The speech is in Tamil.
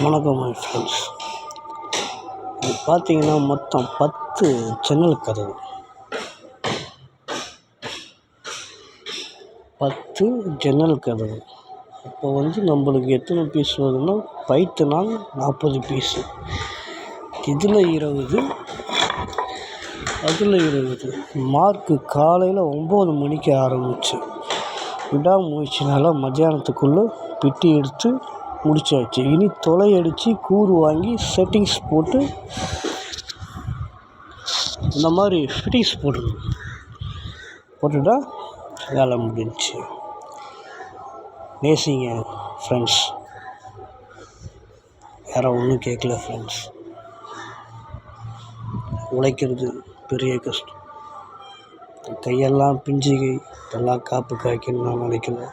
வணக்கம் மை ஃப்ரெண்ட்ஸ். இது பார்த்தீங்கன்னா மொத்தம் 10 ஜன்னல் கதவு, 10 ஜன்னல் கதவு. இப்போ நம்மளுக்கு எத்தனை பீஸ் வருதுன்னா பைத்தனால் 40 பீஸு, இதில் 20, அதில் 20. மார்க்கு காலையில் 9 மணிக்கு ஆரம்பிச்சு விடாமுயற்சினால் மத்தியானத்துக்குள்ளே பிட்டி எடுத்து முடிச்சாச்சு. இனி தொலை அடித்து கூறு வாங்கி செட்டிங்ஸ் போட்டு இந்த மாதிரி ஃபிட்டிங்ஸ் போட்டுட்டா வேலை முடிஞ்சிச்சு. நேசிங்க ஃப்ரெண்ட்ஸ், யாரும் ஒன்றும் கேட்கல ஃப்ரெண்ட்ஸ். உழைக்கிறது பெரிய கஷ்டம். கையெல்லாம் பிஞ்சு கை, எல்லாம் காப்பு காய்க்குன்னு நான் நினைக்கிறேன்.